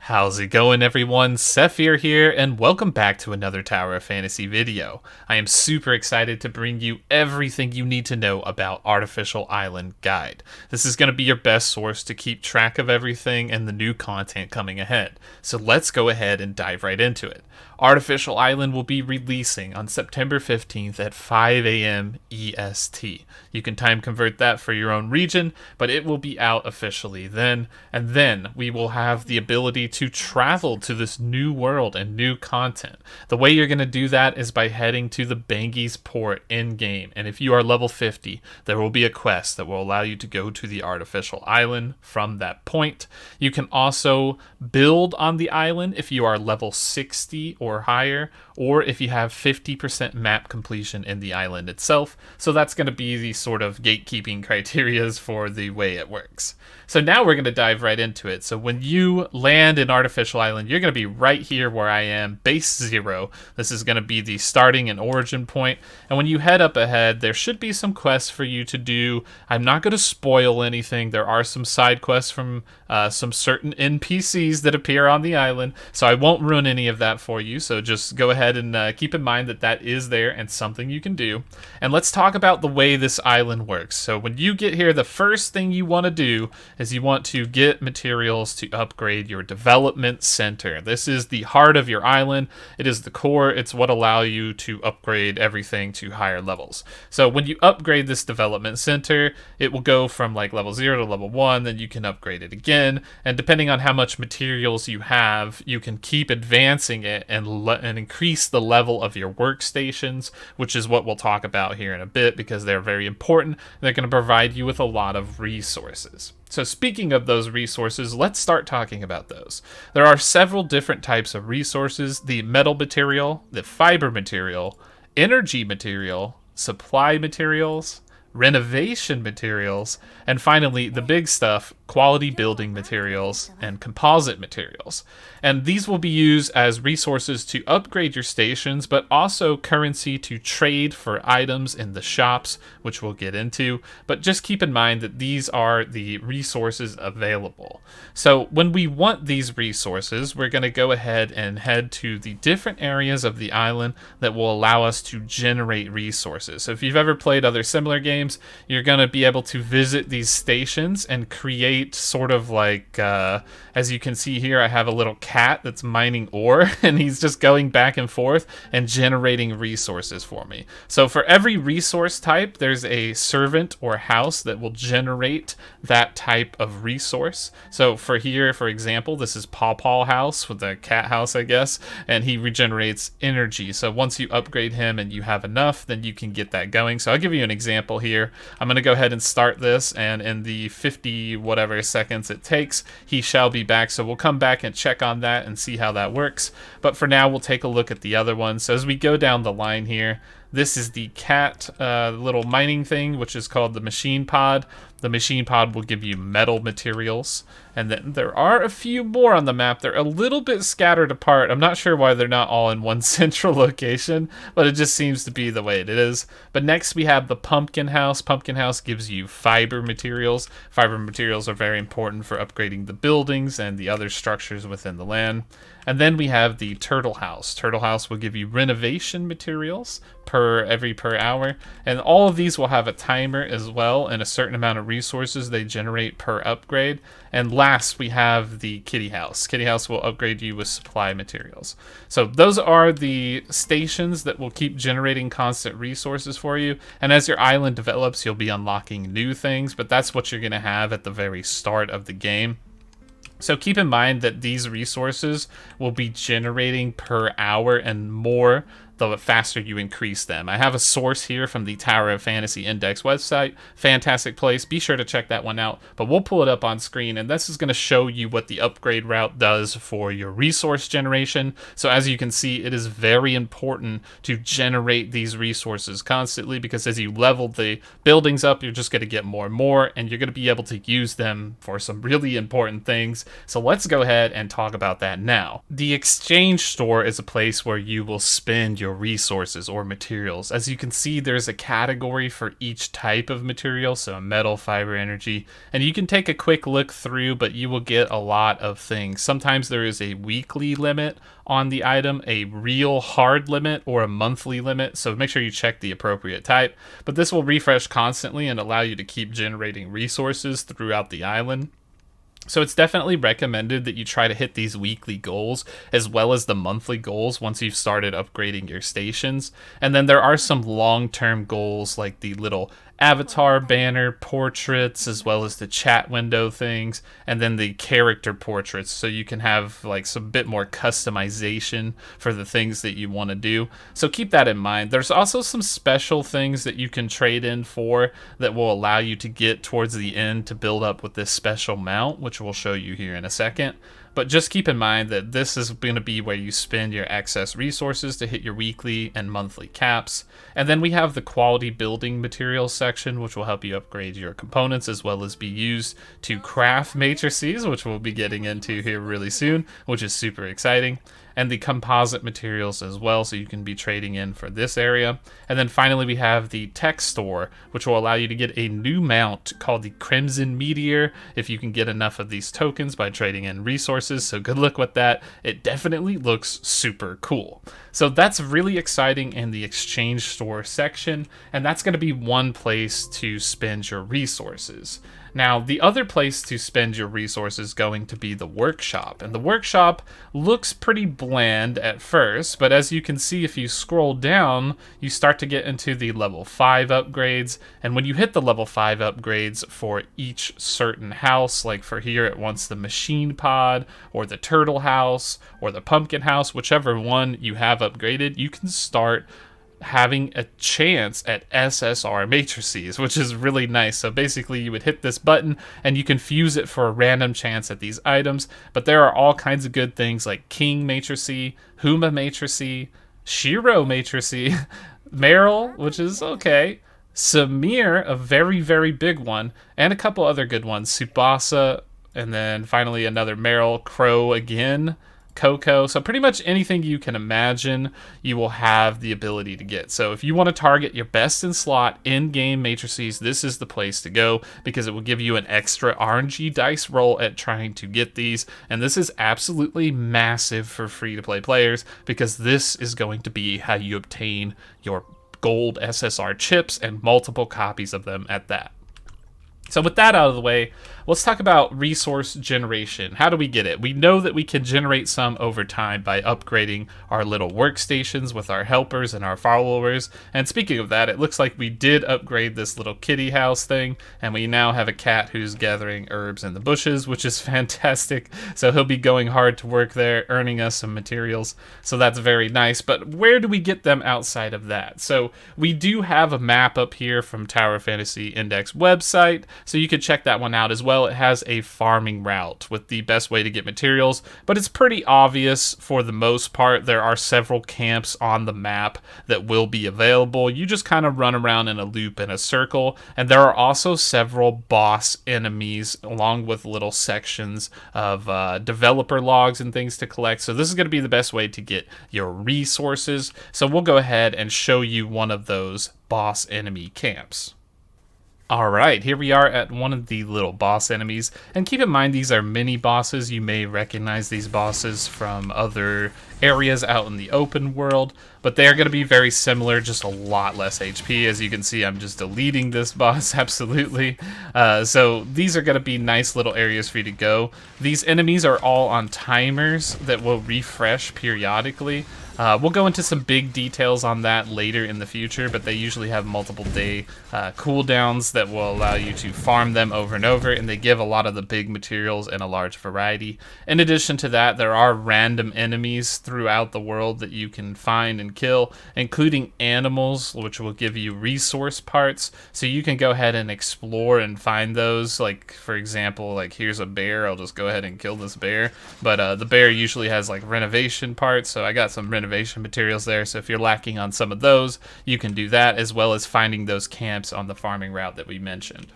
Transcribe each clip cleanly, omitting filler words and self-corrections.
How's it going, everyone? Sethphir here, and welcome back to another Tower of Fantasy video. I am super excited to bring you everything you need to know about Artificial Island Guide. This is going to be your best source to keep track of everything and the new content coming ahead. So let's go ahead and dive right into it. Artificial Island will be releasing on September 15th at 5 a.m. EST. You can time convert that for your own region, but it will be out officially then, and then we will have the ability to travel to this new world and new content. The way you're going to do that is by heading to the Bangi's port in-game, and if you are level 50, there will be a quest that will allow you to go to the artificial island from that point. You can also build on the island if you are level 60 or higher, or if you have 50% map completion in the island itself. So that's going to be the sort of gatekeeping criterias for the way it works. So now we're going to dive right into it. So when you land in Artificial Island, you're going to be right here where I am, base 0. This is going to be the starting and origin point. And when you head up ahead, there should be some quests for you to do. I'm not going to spoil anything. There are some side quests from some certain NPCs that appear on the island, so I won't ruin any of that for you. So just go ahead and keep in mind that that is there and something you can do. And let's talk about the way this island works. So when you get here, the first thing you want to do is you want to get materials to upgrade your development center. This is the heart of your island. It is the core. It's what allows you to upgrade everything to higher levels. So when you upgrade this development center, it will go from like level 0 to level 1, then you can upgrade it again. And depending on how much materials you have, you can keep advancing it and increase the level of your workstations, which is what we'll talk about here in a bit because they're very important. They're going to provide you with a lot of resources. So speaking of those resources, let's start talking about those. There are several different types of resources: the metal material, the fiber material, energy material, supply materials, renovation materials, and finally the big stuff, quality building materials and composite materials. And these will be used as resources to upgrade your stations, but also currency to trade for items in the shops, which we'll get into. But just keep in mind that these are the resources available. So when we want these resources, we're going to go ahead and head to the different areas of the island that will allow us to generate resources. So if you've ever played other similar games, you're going to be able to visit these stations and create sort of like, as you can see here, I have a little cat that's mining ore, and he's just going back and forth and generating resources for me. So for every resource type, there's a servant or house that will generate that type of resource. So for here, for example, this is Paw Paw House, with the cat house, I guess, and he regenerates energy. So once you upgrade him and you have enough, then you can get that going. So I'll give you an example here. I'm going to go ahead and start this, and in the 50 whatever seconds it takes, he shall be back. So we'll come back and check on that and see how that works. But for now, we'll take a look at the other one. So as we go down the line here, this is the cat little mining thing, which is called the machine pod. The machine pod will give you metal materials. And then there are a few more on the map. They're a little bit scattered apart. I'm not sure why they're not all in one central location, but it just seems to be the way it is. But next we have the pumpkin house. Pumpkin house gives you fiber materials. Fiber materials are very important for upgrading the buildings and the other structures within the land. And then we have the turtle house. Turtle house will give you renovation materials per hour. And all of these will have a timer as well, and a certain amount of resources they generate per upgrade. And last, we have the kitty house. Kitty house will upgrade you with supply materials. So those are the stations that will keep generating constant resources for you. And as your island develops, you'll be unlocking new things, but that's what you're going to have at the very start of the game. So keep in mind that these resources will be generating per hour and more the faster you increase them. I have a source here from the Tower of Fantasy Index website. Fantastic place. Be sure to check that one out. But we'll pull it up on screen, and this is going to show you what the upgrade route does for your resource generation. So as you can see, it is very important to generate these resources constantly, because as you level the buildings up, you're just going to get more and more, and you're going to be able to use them for some really important things. So let's go ahead and talk about that now. The exchange store is a place where you will spend your resources or materials. As you can see, there's a category for each type of material, so metal, fiber, energy, and you can take a quick look through, but you will get a lot of things. Sometimes there is a weekly limit on the item, a real hard limit, or a monthly limit, so make sure you check the appropriate type. But this will refresh constantly and allow you to keep generating resources throughout the island. So it's definitely recommended that you try to hit these weekly goals as well as the monthly goals once you've started upgrading your stations. And then there are some long-term goals like the little avatar banner portraits, as well as the chat window things, and then the character portraits, so you can have like some bit more customization for the things that you want to do. So keep that in mind. There's also some special things that you can trade in for that will allow you to get towards the end to build up with this special mount, which we'll show you here in a second. But just keep in mind that this is going to be where you spend your excess resources to hit your weekly and monthly caps. And then we have the quality building materials section, which will help you upgrade your components as well as be used to craft matrices, which we'll be getting into here really soon, which is super exciting. And the composite materials as well, so you can be trading in for this area. And then finally we have the tech store, which will allow you to get a new mount called the Crimson Meteor if you can get enough of these tokens by trading in resources, so good luck with that. It definitely looks super cool. So that's really exciting in the exchange store section, and that's going to be one place to spend your resources. Now, the other place to spend your resources is going to be the workshop. And the workshop looks pretty bland at first, but as you can see, if you scroll down, you start to get into the level 5 upgrades. And when you hit the level 5 upgrades for each certain house, like for here it wants the machine pod, or the turtle house, or the pumpkin house, whichever one you have upgraded, you can start having a chance at SSR Matrices, which is really nice. So basically you would hit this button and you can fuse it for a random chance at these items, but there are all kinds of good things like King Matrice, Huma Matrice, Shiro Matrice, Meryl, which is okay, Samir, a very, very big one, and a couple other good ones, Tsubasa, and then finally another Meryl, Crow again, Coco. So pretty much anything you can imagine, you will have the ability to get. So if you want to target your best in slot in-game matrices, this is the place to go, because it will give you an extra RNG dice roll at trying to get these. And this is absolutely massive for free-to-play players, because this is going to be how you obtain your gold SSR chips, and multiple copies of them at that. So with that out of the way, let's talk about resource generation. How do we get it? We know that we can generate some over time by upgrading our little workstations with our helpers and our followers. And speaking of that, it looks like we did upgrade this little kitty house thing, and we now have a cat who's gathering herbs in the bushes, which is fantastic. So he'll be going hard to work there, earning us some materials. So that's very nice. But where do we get them outside of that? So we do have a map up here from Tower Fantasy Index website, so you could check that one out as well. It has a farming route with the best way to get materials, but it's pretty obvious for the most part. There are several camps on the map that will be available. You just kind of run around in a loop in a circle, and there are also several boss enemies along with little sections of developer logs and things to collect. So this is going to be the best way to get your resources. So we'll go ahead and show you one of those boss enemy camps. Alright, here we are at one of the little boss enemies, and keep in mind these are mini bosses. You may recognize these bosses from other areas out in the open world, but they are going to be very similar, just a lot less HP. As you can see, I'm just deleting this boss, absolutely. So these are going to be nice little areas for you to go. These enemies are all on timers that will refresh periodically. We'll go into some big details on that later in the future, but they usually have multiple day cooldowns that will allow you to farm them over and over, and they give a lot of the big materials in a large variety. In addition to that, there are random enemies throughout the world that you can find and kill, including animals, which will give you resource parts, so you can go ahead and explore and find those. Like, for example, like here's a bear, I'll just go ahead and kill this bear, but the bear usually has like renovation parts, so I got some renovation materials there, so if you're lacking on some of those, you can do that, as well as finding those camps on the farming route that we mentioned.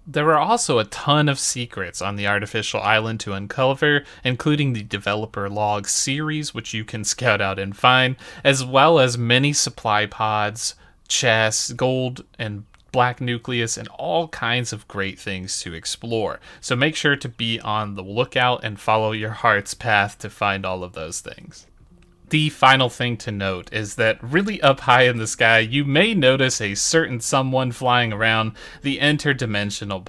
There are also a ton of secrets on the artificial island to uncover, including the developer log series, which you can scout out and find, as well as many supply pods, chests, gold and black nucleus, and all kinds of great things to explore. So make sure to be on the lookout and follow your heart's path to find all of those things. The final thing to note is that really up high in the sky, you may notice a certain someone flying around, the interdimensional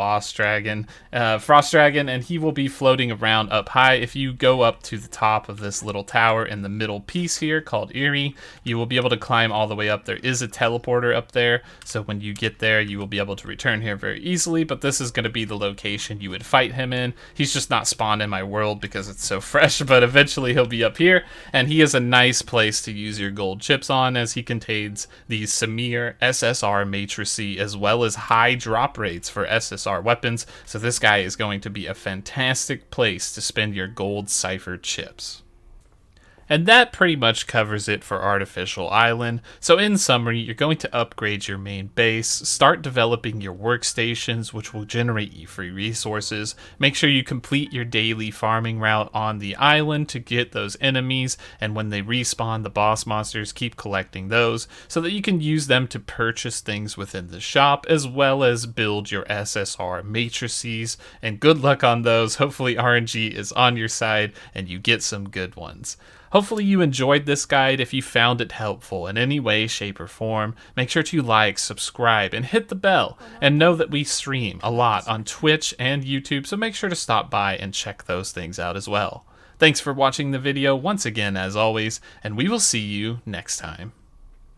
frost dragon, and he will be floating around up high. If you go up to the top of this little tower in the middle piece here called Eerie, you will be able to climb all the way up. There is a teleporter up there, so when you get there, you will be able to return here very easily, but this is going to be the location you would fight him in. He's just not spawned in my world because it's so fresh, but eventually he'll be up here, and he is a nice place to use your gold chips on, as he contains the SSR Matrices as well as high drop rates for SSR weapons, so this guy is going to be a fantastic place to spend your gold cipher chips. And that pretty much covers it for Artificial Island. So in summary, you're going to upgrade your main base, start developing your workstations, which will generate you free resources. Make sure you complete your daily farming route on the island to get those enemies, and when they respawn, the boss monsters, keep collecting those so that you can use them to purchase things within the shop, as well as build your SSR matrices. And good luck on those. Hopefully RNG is on your side and you get some good ones. Hopefully you enjoyed this guide. If you found it helpful in any way, shape, or form, make sure to like, subscribe, and hit the bell. And know that we stream a lot on Twitch and YouTube, so make sure to stop by and check those things out as well. Thanks for watching the video once again, as always, and we will see you next time.